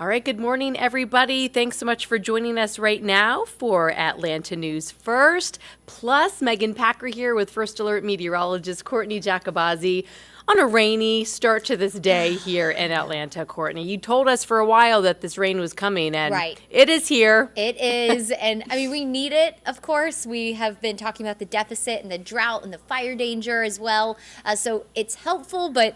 All right, good morning, everybody. Thanks so much for joining us right now for Atlanta News First. Plus, Megan Packer here with First Alert Meteorologist Courteney Jacobazzi on a rainy start to this day here in Atlanta. Courtney, you told us for a while that this rain was coming, and it is here. It is, and I mean, we need it, of course. We have been talking about the deficit and the drought and the fire danger as well. So it's helpful, but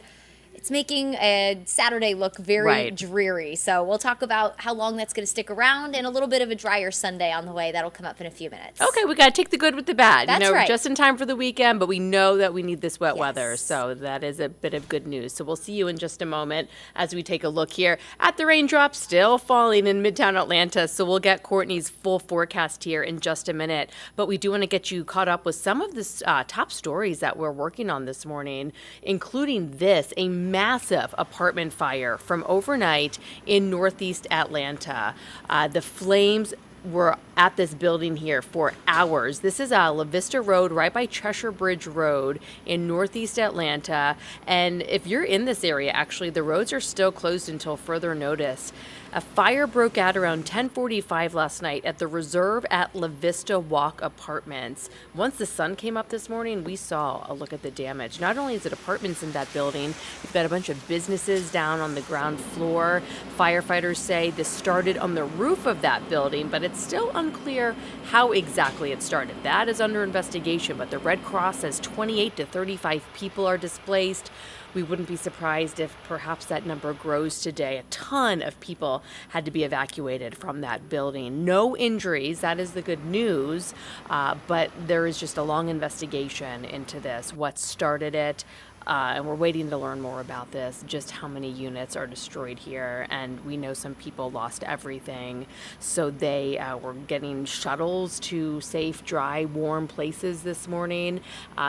it's making a Saturday look very dreary. So we'll talk about how long that's going to stick around and a little bit of a drier Sunday on the way. That'll come up in a few minutes. Okay, we got to take the good with the bad. That's right. Just in time for the weekend, but we know that we need this wet weather. So that is a bit of good news. So we'll see you in just a moment as we take a look here at the raindrops still falling in Midtown Atlanta. So we'll get Courtney's full forecast here in just a minute. But we do want to get you caught up with some of the top stories that we're working on this morning, including this, a massive apartment fire from overnight in Northeast Atlanta. The flames were at this building here for hours. This is La Vista Road, right by Cheshire Bridge Road in Northeast Atlanta. And if you're in this area, actually, the roads are still closed until further notice. A fire broke out around 10:45 last night at the Reserve at La Vista Walk Apartments. Once the sun came up this morning, we saw a look at the damage. Not only is it apartments in that building, you've got a bunch of businesses down on the ground floor. Firefighters say this started on the roof of that building, but it's still unclear how exactly it started. That is under investigation, but the Red Cross says 28 to 35 people are displaced. We wouldn't be surprised if perhaps that number grows today. A ton of people had to be evacuated from that building. No injuries, that is the good news, but there is just a long investigation into this, what started it. And we're waiting to learn more about this, just how many units are destroyed here. And we know some people lost everything. So they were getting shuttles to safe, dry, warm places this morning.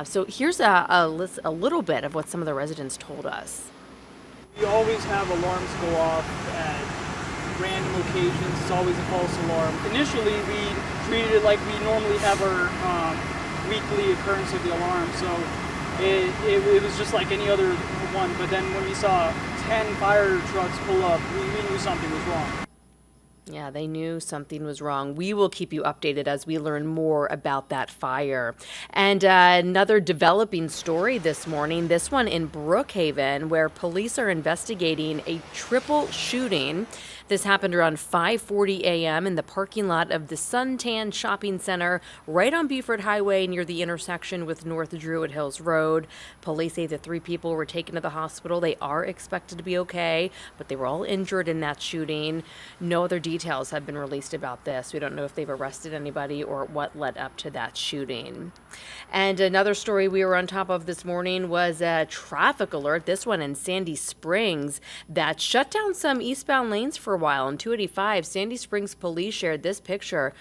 So here's a little bit of what some of the residents told us. We always have alarms go off at random locations. It's always a false alarm. Initially, we treated it like we normally have our weekly occurrence of the alarm. So it was just like any other one, but then when we saw 10 fire trucks pull up, we knew something was wrong. Yeah, they knew something was wrong. We will keep you updated as we learn more about that fire. And another developing story this morning, this one in Brookhaven, where police are investigating a triple shooting. This happened around 5:40 a.m. in the parking lot of the Suntan Shopping Center right on Beaufort Highway near the intersection with North Druid Hills Road. Police say the 3 people were taken to the hospital. They are expected to be okay, but they were all injured in that shooting. No other details have been released about this. We don't know if they've arrested anybody or what led up to that shooting. And another story we were on top of this morning was a traffic alert, this one in Sandy Springs, that shut down some eastbound lanes for a while. On 285, Sandy Springs police shared this picture.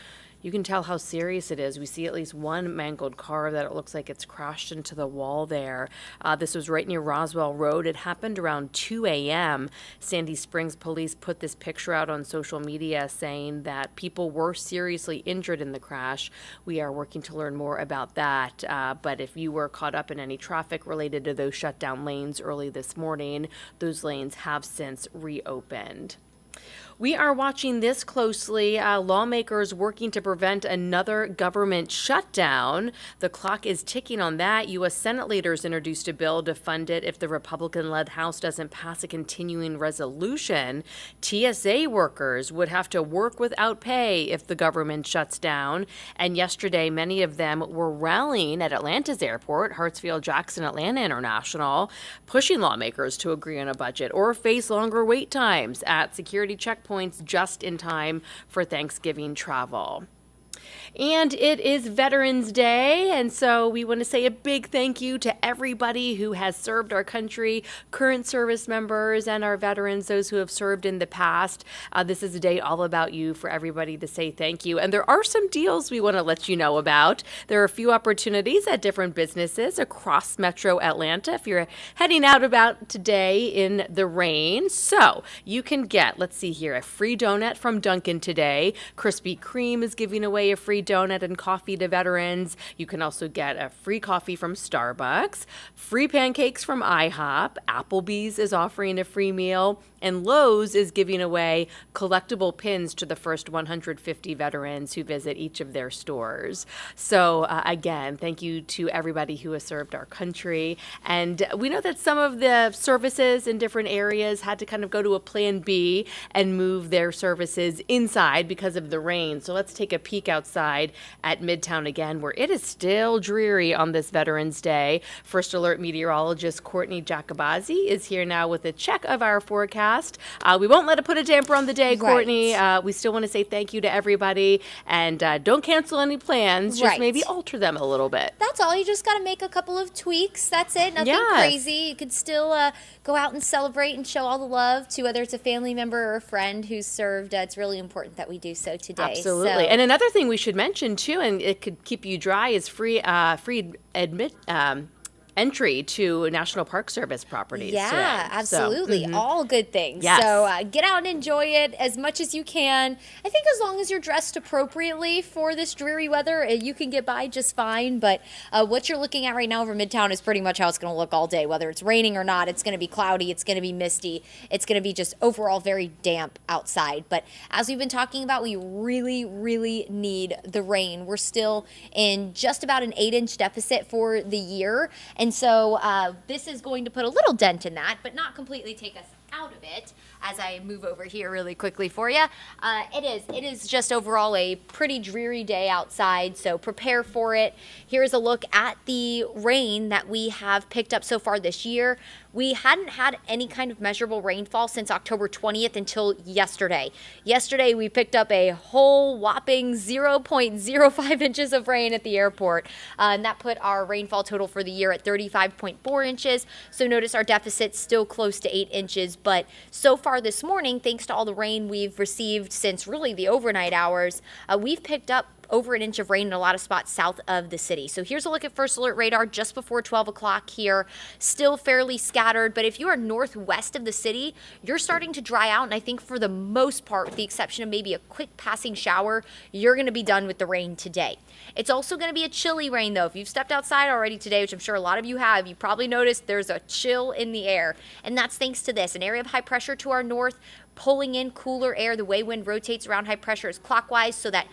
You can tell how serious it is. We see at least one mangled car that it looks like it's crashed into the wall there. This was right near Roswell Road. It happened around 2 a.m. Sandy Springs police put this picture out on social media saying that people were seriously injured in the crash. We are working to learn more about that. But if you were caught up in any traffic related to those shut down lanes early this morning, those lanes have since reopened. We are watching this closely. Lawmakers working to prevent another government shutdown. The clock is ticking on that. U.S. Senate leaders introduced a bill to fund it if the Republican-led House doesn't pass a continuing resolution. TSA workers would have to work without pay if the government shuts down. And yesterday, many of them were rallying at Atlanta's airport, Hartsfield-Jackson Atlanta International, pushing lawmakers to agree on a budget or face longer wait times at security checkpoints just in time for Thanksgiving travel. And it is Veterans Day, and so we want to say a big thank you to everybody who has served our country, current service members and our veterans, those who have served in the past. This is a day all about you for everybody to say thank you. And there are some deals we want to let you know about. There are a few opportunities at different businesses across Metro Atlanta if you're heading out about today in the rain. So you can get, let's see here, a free donut from Dunkin' today. Krispy Kreme is giving away a free donut and coffee to veterans. You can also get a free coffee from Starbucks, free pancakes from IHOP. Applebee's is offering a free meal, and Lowe's is giving away collectible pins to the first 150 veterans who visit each of their stores. So again, thank you to everybody who has served our country. And we know that some of the services in different areas had to kind of go to a plan B and move their services inside because of the rain. So let's take a peek outside at Midtown again, where it is still dreary on this Veterans Day. First Alert Meteorologist Courteney Jacobazzi is here now with a check of our forecast. We won't let it put a damper on the day, Courtney. We still want to say thank you to everybody, and don't cancel any plans. Just maybe alter them a little bit. That's all. You just got to make a couple of tweaks. That's it. Nothing crazy. You could still go out and celebrate and show all the love to whether it's a family member or a friend who's served. It's really important that we do so today. Absolutely. So. And another thing we should mention too, and it could keep you dry, is free entry to National Park Service properties. Yeah, absolutely. All good things. Yes. So get out and enjoy it as much as you can. I think as long as you're dressed appropriately for this dreary weather, you can get by just fine. But what you're looking at right now over Midtown is pretty much how it's going to look all day. Whether it's raining or not, it's going to be cloudy, it's going to be misty, it's going to be just overall very damp outside. But as we've been talking about, we really, really need the rain. We're still in just about an 8-inch deficit for the year. And so this is going to put a little dent in that, but not completely take us out of it. As I move over here really quickly for you, it is just overall a pretty dreary day outside, so prepare for it. Here's a look at the rain that we have picked up so far this year. We hadn't had any kind of measurable rainfall since October 20th until yesterday. Yesterday, we picked up a whole whopping 0.05 inches of rain at the airport, and that put our rainfall total for the year at 35.4 inches. So notice our deficit's still close to 8 inches, but so far this morning, thanks to all the rain we've received since really the overnight hours, we've picked up over an inch of rain in a lot of spots south of the city. So here's a look at First Alert radar just before 12 o'clock here. Still fairly scattered, but if you are northwest of the city, you're starting to dry out. And I think for the most part, with the exception of maybe a quick passing shower, you're going to be done with the rain today. It's also going to be a chilly rain, though. If you've stepped outside already today, which I'm sure a lot of you have, you probably noticed there's a chill in the air. And that's thanks to this, an area of high pressure to our north, pulling in cooler air. The way wind rotates around high pressure is clockwise, so that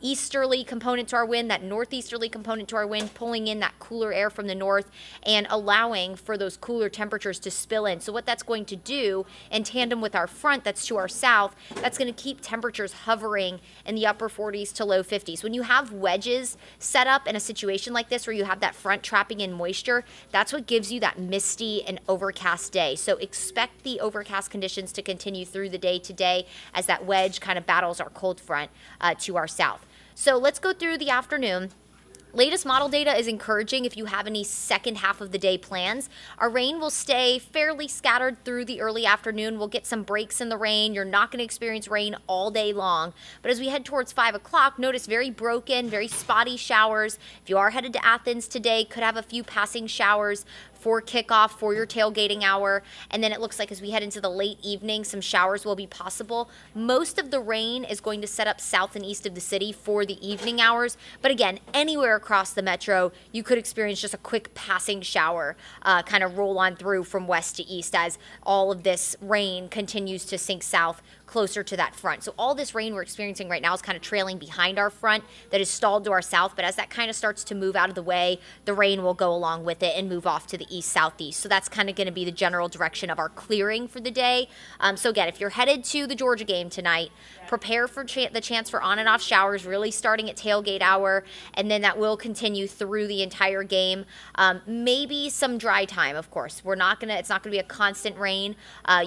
easterly component to our wind, that northeasterly component to our wind, pulling in that cooler air from the north and allowing for those cooler temperatures to spill in. So what that's going to do, in tandem with our front that's to our south, that's going to keep temperatures hovering in the upper 40s to low 50s. When you have wedges set up in a situation like this where you have that front trapping in moisture, that's what gives you that misty and overcast day. So expect the overcast conditions to continue through the day today as that wedge kind of battles our cold front to our south. So let's go through the afternoon. Latest model data is encouraging if you have any second half of the day plans. Our rain will stay fairly scattered through the early afternoon. We'll get some breaks in the rain. You're not going to experience rain all day long. But as we head towards 5 o'clock, notice very broken, very spotty showers. If you are headed to Athens today, could have a few passing showers for kickoff, for your tailgating hour. And then it looks like as we head into the late evening, some showers will be possible. Most of the rain is going to set up south and east of the city for the evening hours. But again, anywhere across the metro, you could experience just a quick passing shower kind of roll on through from west to east as all of this rain continues to sink south closer to that front. So all this rain we're experiencing right now is kind of trailing behind our front that is stalled to our south, but as that kind of starts to move out of the way, the rain will go along with it and move off to the east-southeast. So that's kind of going to be the general direction of our clearing for the day. So again, if you're headed to the Georgia game tonight, prepare for the chance for on and off showers, really starting at tailgate hour, and then that will continue through the entire game. Maybe some dry time, of course. It's not going to be a constant rain.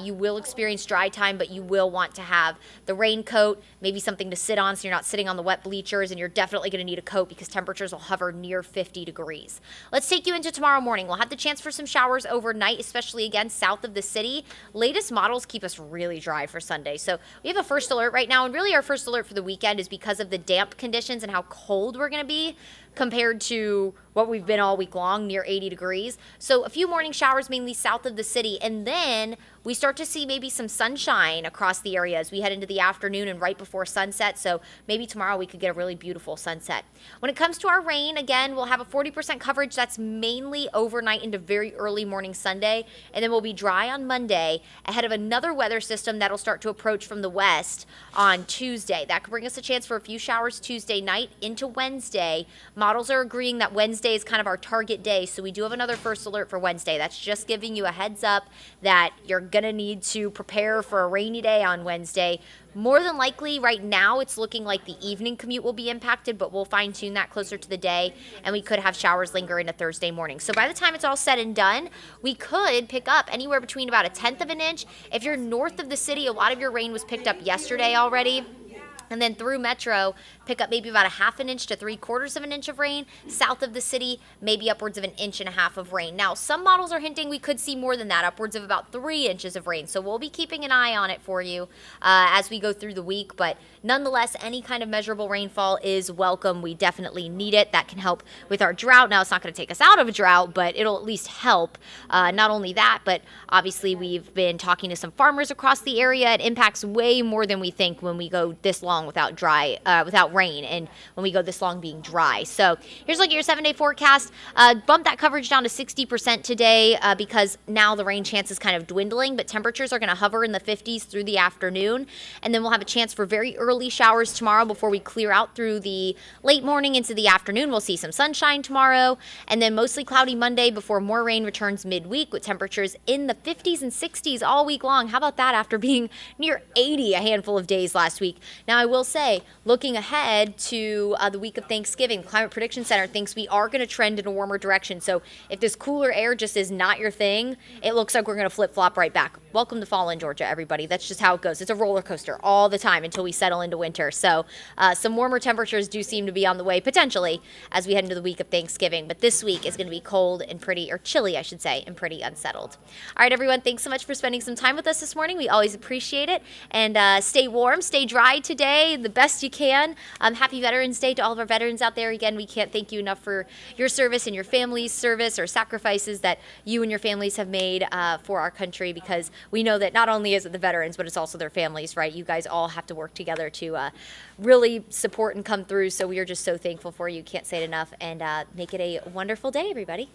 You will experience dry time, but you will want to have the raincoat, maybe something to sit on so you're not sitting on the wet bleachers, and you're definitely going to need a coat because temperatures will hover near 50 degrees. Let's take you into tomorrow morning. We'll have the chance for some showers overnight, especially again south of the city. Latest models keep us really dry for Sunday. So we have a first alert right now, and really our first alert for the weekend is because of the damp conditions and how cold we're going to be. compared to what we've been all week long, near 80 degrees. So a few morning showers mainly south of the city, and then we start to see maybe some sunshine across the area as we head into the afternoon and right before sunset. So maybe tomorrow we could get a really beautiful sunset. When it comes to our rain, again, we'll have a 40% coverage. That's mainly overnight into very early morning Sunday, and then we'll be dry on Monday ahead of another weather system that'll start to approach from the west on Tuesday. That could bring us a chance for a few showers Tuesday night into Wednesday. Models are agreeing that Wednesday is kind of our target day, so we do have another first alert for Wednesday. That's just giving you a heads up that you're gonna need to prepare for a rainy day on Wednesday. More than likely, right now, it's looking like the evening commute will be impacted, but we'll fine-tune that closer to the day, and we could have showers linger into Thursday morning. So by the time it's all said and done, we could pick up anywhere between about 1/10 of an inch. If you're north of the city, a lot of your rain was picked up yesterday already. And then through Metro, pick up maybe about 1/2 an inch to 3/4 of an inch of rain. South of the city, maybe upwards of 1.5 inches of rain. Now, some models are hinting we could see more than that, upwards of about 3 inches of rain. So we'll be keeping an eye on it for you as we go through the week. But nonetheless, any kind of measurable rainfall is welcome. We definitely need it. That can help with our drought. Now, it's not going to take us out of a drought, but it'll at least help. Not only that, but obviously we've been talking to some farmers across the area. It impacts way more than we think when we go this long without rain, and when we go this long being dry. So here's like your 7-day forecast. Bump that coverage down to 60% today because now the rain chance is kind of dwindling, but temperatures are going to hover in the 50s through the afternoon, and then we'll have a chance for very early showers tomorrow before we clear out through the late morning into the afternoon. We'll see some sunshine tomorrow, and then mostly cloudy Monday before more rain returns midweek with temperatures in the 50s and 60s all week long. How about that after being near 80 a handful of days last week? Now, I will say, looking ahead to the week of Thanksgiving, Climate Prediction Center thinks we are going to trend in a warmer direction. So if this cooler air just is not your thing, it looks like we're going to flip-flop right back. Welcome to fall in Georgia, everybody. That's just how it goes. It's a roller coaster all the time until we settle into winter. So some warmer temperatures do seem to be on the way, potentially, as we head into the week of Thanksgiving. But this week is going to be cold and pretty, or chilly, I should say, and pretty unsettled. All right, everyone, thanks so much for spending some time with us this morning. We always appreciate it. And stay warm, stay dry today, the best you can. Happy Veterans Day to all of our veterans out there. Again, we can't thank you enough for your service and your family's service or sacrifices that you and your families have made for our country, because we know that not only is it the veterans, but it's also their families, right? You guys all have to work together to really support and come through. So we are just so thankful for you. Can't say it enough. And make it a wonderful day, everybody.